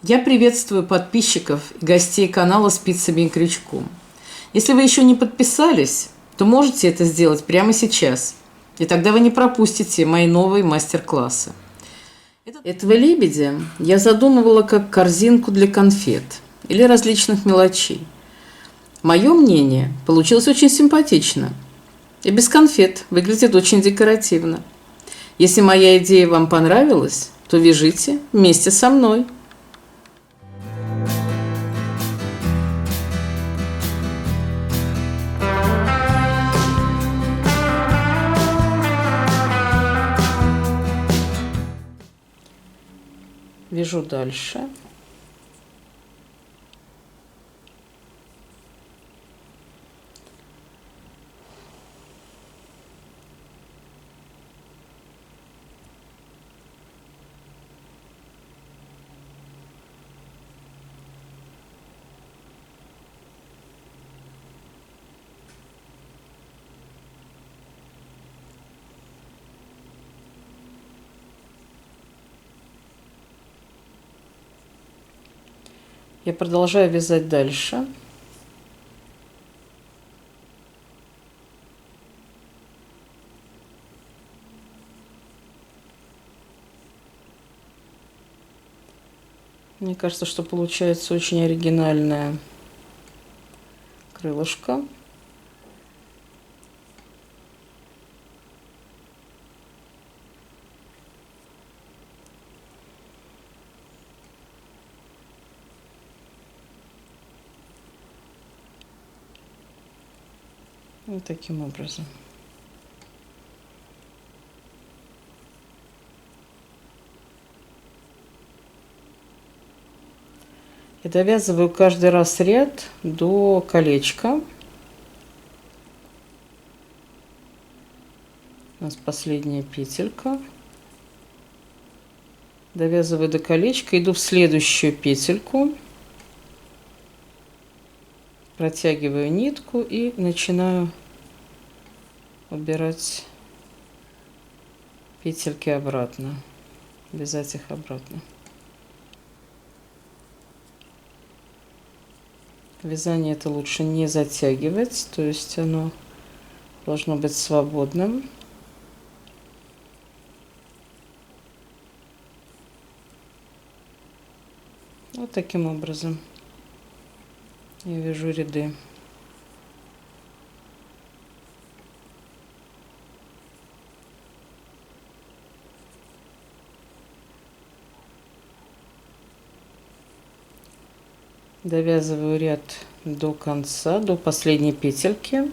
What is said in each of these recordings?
Я приветствую подписчиков и гостей канала «Спицами и крючком». Если вы еще не подписались, то можете это сделать прямо сейчас, и тогда вы не пропустите мои новые мастер-классы. Этого лебедя я задумывала как корзинку для конфет или различных мелочей. Мое мнение, получилось очень симпатично. И без конфет выглядит очень декоративно. Если моя идея вам понравилась, то вяжите вместе со мной. Вяжу дальше. Я продолжаю вязать дальше. Мне кажется, что получается очень оригинальное крылышко. Вот таким образом. И довязываю каждый раз ряд до колечка. У нас последняя петелька. Довязываю до колечка, иду в следующую петельку, протягиваю нитку и начинаю убирать петельки обратно, вязать их обратно. Вязание это лучше не затягивать, то есть оно должно быть свободным. Вот таким образом я вяжу ряды. Довязываю ряд до конца, до последней петельки.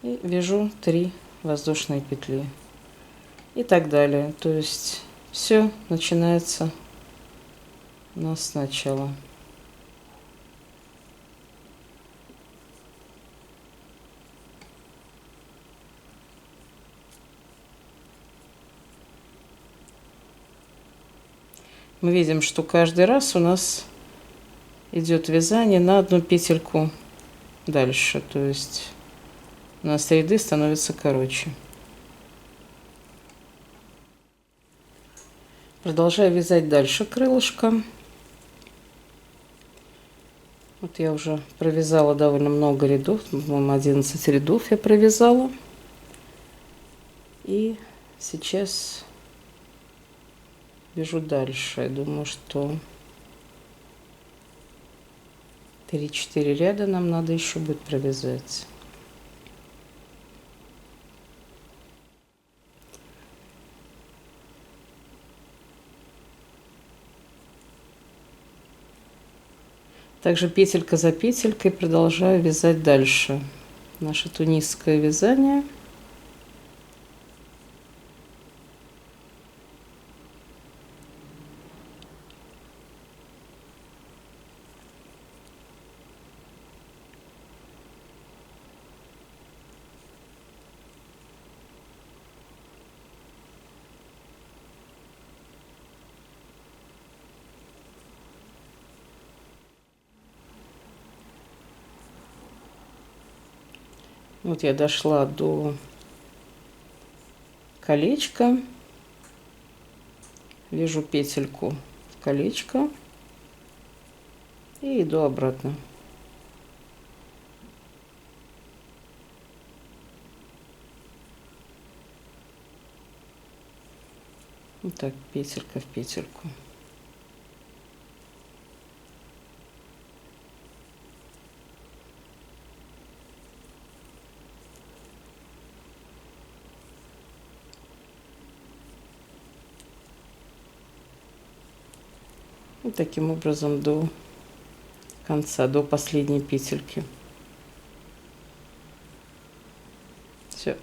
И вяжу 3 воздушные петли. И так далее. То есть все начинается у нас сначала. Мы видим, что каждый раз у нас идет вязание на одну петельку дальше. То есть у нас ряды становятся короче. Продолжаю вязать дальше крылышко. Вот я уже провязала довольно много рядов, по-моему, 11 рядов я провязала. И сейчас вяжу дальше. Я думаю, что 3-4 ряда нам надо еще будет провязать. Также петелька за петелькой продолжаю вязать дальше наше тунисское вязание. Вот я дошла до колечко, вяжу петельку в колечко и иду обратно. Вот так, петелька в петельку. И таким образом до конца, до последней петельки. Все.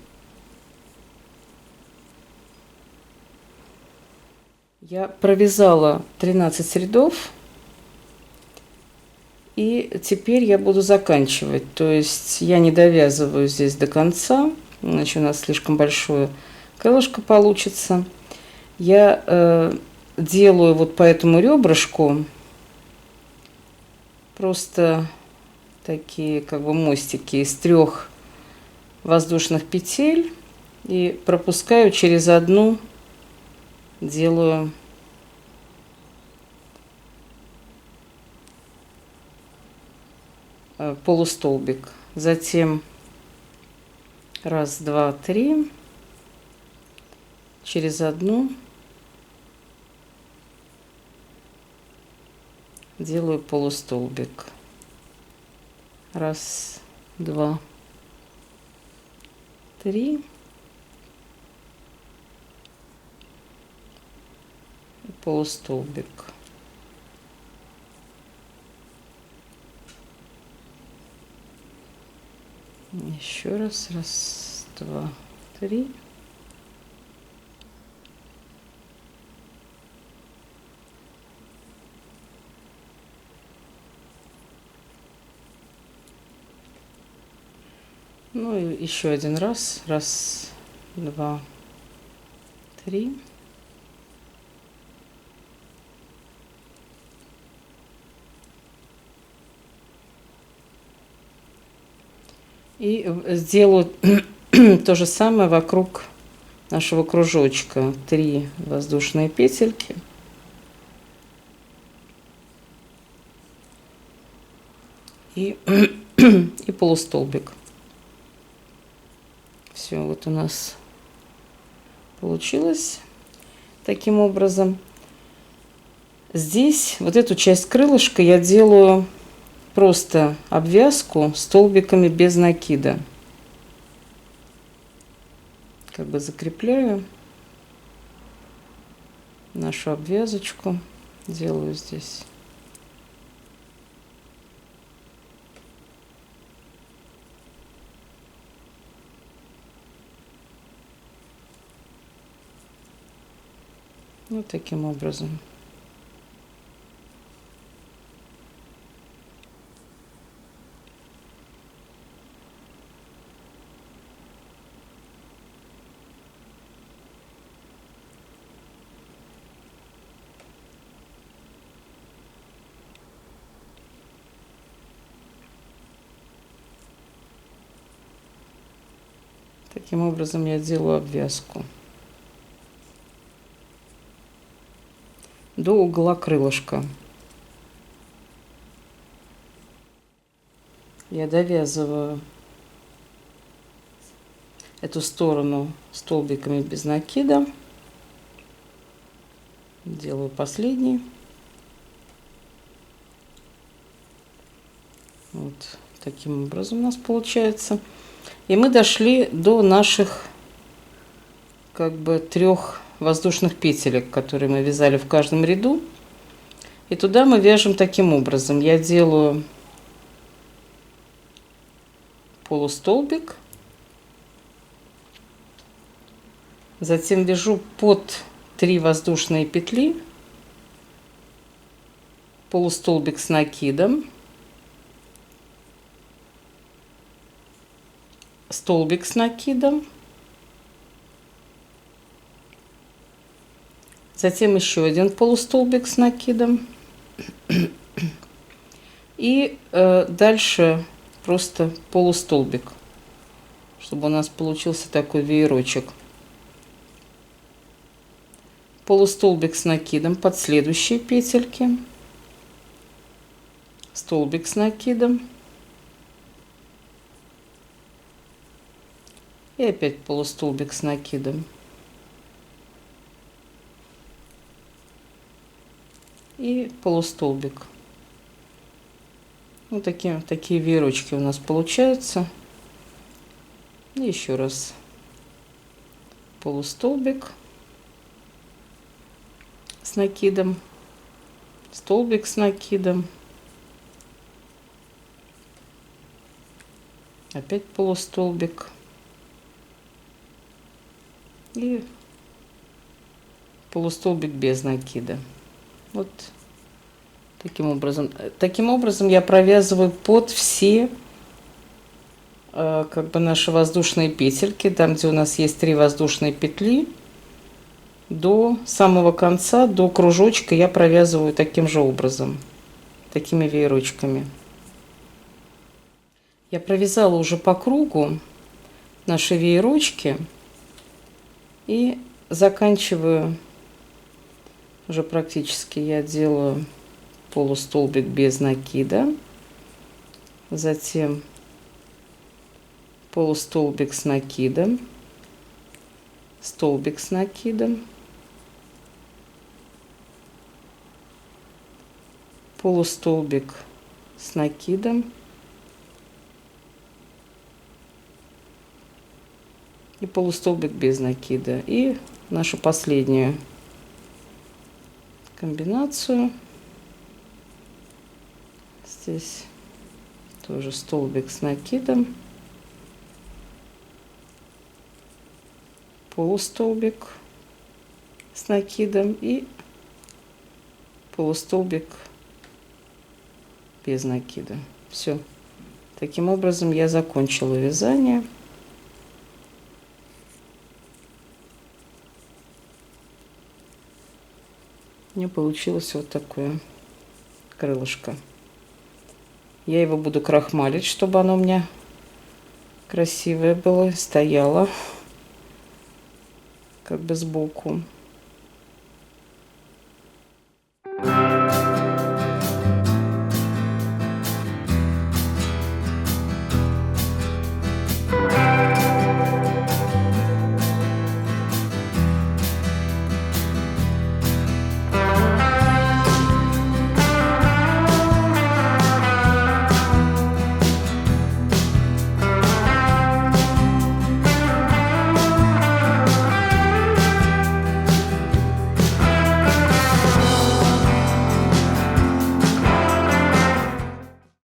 Я провязала 13 рядов, и теперь я буду заканчивать. То есть я не довязываю здесь до конца, иначе у нас слишком большое крылышко получится. Я делаю вот по этому ребрышку просто такие как бы мостики из 3 воздушных петель и пропускаю через одну, делаю полустолбик. Затем 1, 2, 3 через одну делаю полустолбик. 1, 2, 3. Полустолбик. Еще раз. 1, 2, 3. Ну и еще один раз. 1, 2, 3. И сделаю то же самое вокруг нашего кружочка. 3 воздушные петельки. И полустолбик. Все, вот у нас получилось таким образом. Здесь вот эту часть крылышка я делаю просто обвязку столбиками без накида. Как бы закрепляю нашу обвязочку, делаю здесь. Вот таким образом. Таким образом я делаю обвязку до угла крылышка. Я довязываю эту сторону столбиками без накида. Делаю последний. Вот таким образом у нас получается. И мы дошли до наших как бы 3 воздушных петелек, которые мы вязали в каждом ряду. И туда мы вяжем таким образом. Я делаю полустолбик, затем вяжу под 3 воздушные петли, полустолбик с накидом, столбик с накидом, затем еще один полустолбик с накидом, и дальше просто полустолбик, чтобы у нас получился такой веерочек. полустолбик с накидом под следующие петельки, столбик с накидом и опять полустолбик с накидом и полустолбик. Вот такие веерочки у нас получаются. И еще раз полустолбик с накидом, столбик с накидом, опять полустолбик и полустолбик без накида. Вот таким образом. Таким образом я провязываю под все как бы наши воздушные петельки, там, где у нас есть 3 воздушные петли, до самого конца, до кружочка я провязываю таким же образом, такими веерочками. Я провязала уже по кругу наши веерочки и заканчиваю уже практически. Я делаю полустолбик без накида, затем полустолбик с накидом, столбик с накидом, полустолбик с накидом и полустолбик без накида. И нашу последнюю комбинацию. Здесь тоже столбик с накидом, полустолбик с накидом и полустолбик без накида. Все. Таким образом я закончила вязание. У меня получилось вот такое крылышко. Я его буду крахмалить, чтобы оно у меня красивое было, стояло как бы сбоку.